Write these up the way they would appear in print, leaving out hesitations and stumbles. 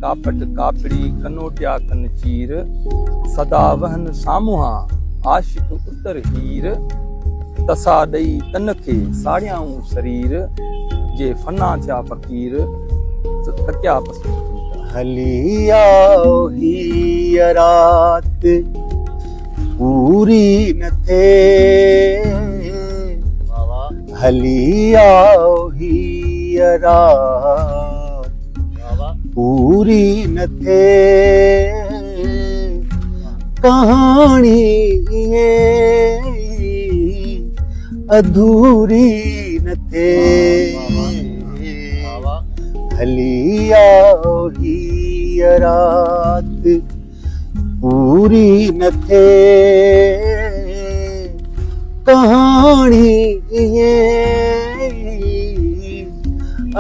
Carpet Kapri कनोटिया कन चीर सदा वहन सामुहा आशिक उतर हीर तसा दई तन खे साड़ियाऊं शरीर जे फना थिया फकीर तकिया पसंद हली आओ ही रात पूरी न थे हली आओ ही रात पूरी न थे कहानी ये अधूरी न थे हली आओ ही रात पूरी न थे कहानी ये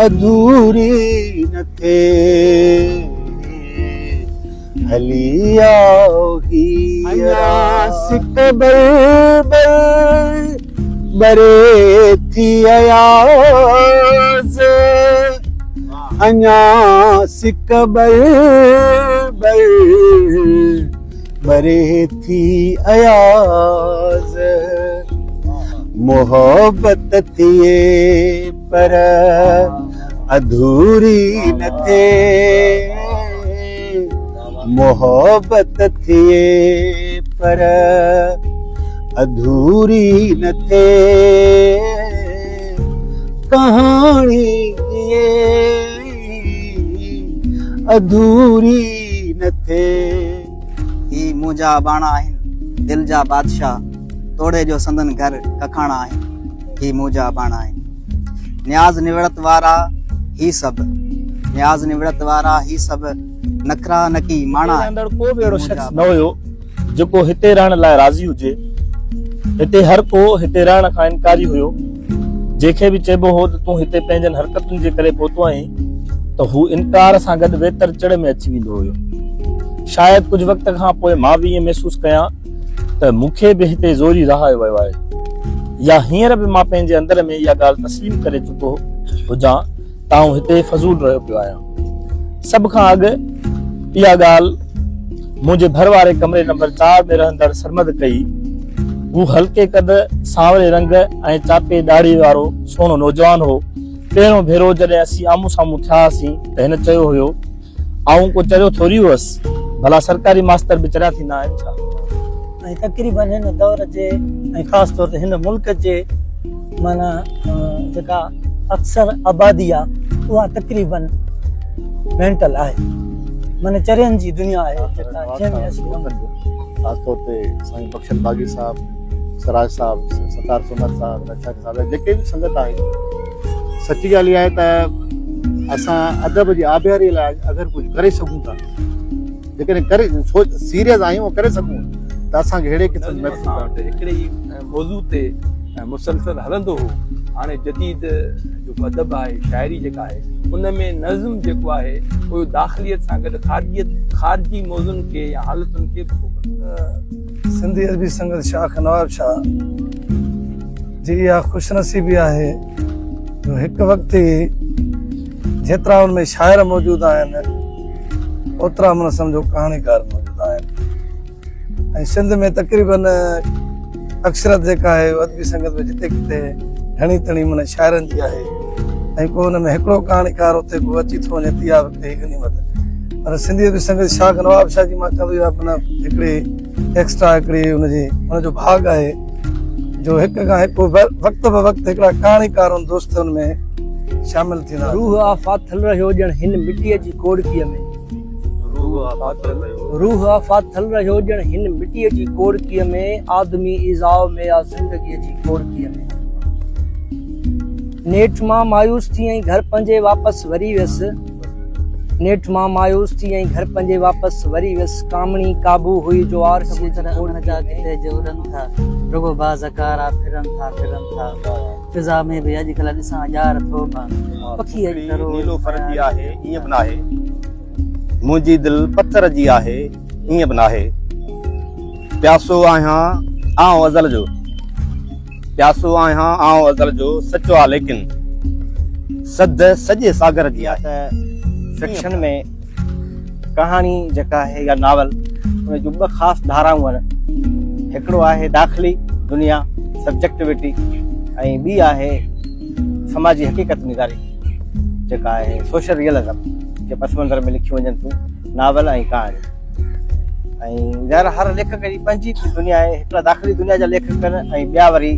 अधूरी न थे हली आओ ही रात बरे थी अयाज अन्या सिक बरे थी अयाज मोहब्बत थिए पर अधूरी न थे मोहब्बत थिए पर अधूरी न थे कहानी ये अधूरी न थे ही मुंहिंजा बाणा आहिनि दिल जा बादशाह तोड़े जो संदन घर कखाणा आहिनि ही मुंहिंजा बाणा आहिनि न्याज़ निवड़त वारा ही सभु न्याज़ निवड़त वारा ही सभु नखरा नकी माणा अंदर को भी अहिड़ो शख़्स न हुयो जेको हिते रहण लाइ राज़ी हुजे हिते हर को हिते रहण खां इनकारी हुयो जंहिंखे बि चइबो हो त तूं हिते पंहिंजनि हरकतुनि जे करे पहुतो आहीं त हू इनकार सां गॾु वेतर चढ़ में अची वेंदो हुयो शायदि कुझु वक़्त खां पोइ मां बि ईअं महसूस कयां त मूंखे बि हिते ज़ोरी रहायो वियो आहे या हींअर बि मां पंहिंजे अंदर में इहा ॻाल्हि तस्लीम करे चुको हुजां त आउं हिते फज़ूल रहियो पियो आहियां सभ खां अॻु इहा ॻाल्हि मुंहिंजे भर वारे कमरे नंबर 4 में रहंदड़ सरमद कई हू हल्के कद सांवरे रंग ऐं चापे दाढ़ी वारो सोणो नौजवान हो पहिरियों भेरो जॾहिं असीं आम्हूं साम्हूं थियासीं त हिन चयो हुयो आऊं को चरियो थोरी हुअसि भला सरकारी मास्तर बि चरिया थींदा आहिनि छा ऐं तक़रीबन हिन दौर जे ऐं ख़ासि तौर ते हिन मुल्क जे माना जेका अक्सर आबादी आहे उहा तक़रीबन मेंटल आहे माना चरियनि जी दुनिया आहे जेका जंहिंमें असीं ख़ासि तौर ते साईं बख्शल बागी साहब सराज साहब सतार सुमर साहब नशाद साहब जेके बि संगत आहे सची ॻाल्हि आहे त असां अदब जी आबियारी लाइ अगरि कुझु करे सघूं था जेकॾहिं करे सीरियस आहियूं करे सघूं त असांखे अहिड़े क़िस्म महसूस हिकिड़े ई मौज़ू ते मुसलसल हलंदो हो हाणे जदीद जेको अदब आहे शाइरी जेका आहे उन में नज़्म जेको आहे उहो दाख़िलियत सां गॾु ख़ारजी मौज़ुनि खे या हालतुनि खे बि सिंधी अदबी संगत शाख नवाब शाह जी इहा ख़ुशनसीबी आहे जो हिकु वक़्तु ई जेतिरा हुन में शाइर मौजूदु आहिनि ओतिरा माना सम्झो कहाणीकार मौजूदु आहिनि ऐं सिंध में तक़रीबन अक्सरत जेका आहे अदबी संगत में जिते किथे घणी तणी माना शाइरनि जी आहे ऐं को हुन में हिकिड़ो कहाणीकार उते को अची थो वञे त इहा वक़्तु हिकु गनीमत पर सिंधी अदबी संगत शाख नवाब शाह जी मां चवंदो आहे माना हिकिड़ी एक्स्ट्रा हिकिड़ी हुनजो भाग आहे जो हिकु खां हिकु वक़्त ब वक़्तु हिकिड़ा कहाणीकार उन दोस्तनि में शामिल थींदा रूह आफ़ाथल रहियो ॼण हिन मिटीअ जी कोड़कीअ में रूह आफ़ाथल रहियो ॼण हिन मिटीअ जी कोड़कीअ में आदमी इज़ाव में या ज़िंदगीअ जी कोड़कीअ में नेठ मां मायूस थी ऐं घर पंहिंजे वापसि वरी वियसि नेठ मां मायूस थी ऐं घर पंहिंजे वापसि वरी वियसि कामणी काबू हुई जो आरसी रुगो बाज़कारा फिरन था फिज़ा में भी अॼुकल्ह ॾिसां यार थो पखी नीलो फर्जी आहे ईअं बि नाहे मुंहिंजी दिलि पत्थर जी आहे ईअं बि नाहे प्यासो आहियां आउं अज़ल जो प्यासो आहियां आउं अज़ल जो सचो आहे लेकिन सद सॼे सागर जी आहे फिक्शन में कहाणी जेका आहे या नावल उन जूं ॿ ख़ासि धाराऊं आहिनि। हिकिड़ो आहे दाख़िली दुनिया सब्जेक्टिविटी ऐं ॿी आहे समाजी हक़ीक़त निगारी जेका आहे सोशल रियलिज़म जे पस मंज़र में लिखियूं वञनि थियूं नावल ऐं कहाणी। ऐं ज़ाहिर हर लेखक जी पंहिंजी दुनिया आहे। हिकिड़ा दाख़िली दुनिया जा लेखक आहिनि ऐं ॿिया वरी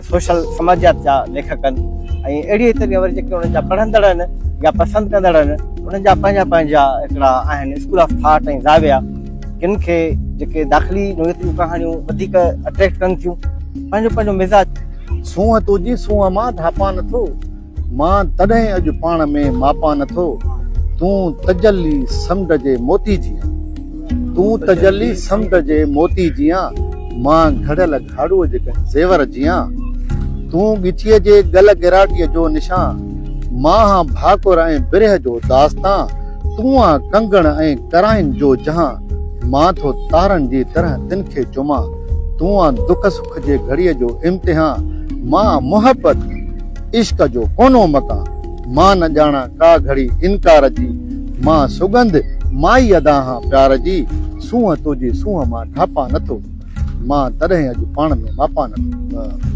सोशल समाजियात जा लेखक आहिनि ऐं अहिड़ी तरीक़े वरी जेके उन्हनि जा पढ़ंदड़ आहिनि या पसंदि कंदड़ आहिनि उन्हनि जा पंहिंजा पंहिंजा हिकिड़ा आहिनि स्कूल ऑफ थॉट ऐं ज़ाविया। किन खे जेके दाख़िली नोयतियूं कहाणियूं वधीक अट्रैक्ट कनि थियूं पंहिंजो पंहिंजो मिज़ाज। सूंहं तुंहिंजी सूंहं मां धापा नथो, मां तॾहिं अॼु पाण में मापा नथो। तूं तजली समुंड जे मोती जीअं, तूं तजली समुंड जे मोती जीअं, मां घड़ियल घाड़ूअ जे ज़ेवर जीअं। तूं ॻिचीअ जे गल गिराटीअ जो निशान, मां हां भाकुर ऐं बिरह जो दास्तां। तूं आ कंगण ऐं कराइन जो जहां, मां थो तारनि जी तरह तिन खे चुमां। तूं आ दुख सुख जे घड़ीअ जो इम्तिहान, मां मुहबत इश्क जो कोनो मकान। मां न ॼाणा का घड़ी इनकार जी, मां सुगंध माई अदा हां प्यार जी। सूंहं तुंहिंजी सूंहं मां ढापा नथो, मां तॾहिं अॼु पाण में मापा नथो।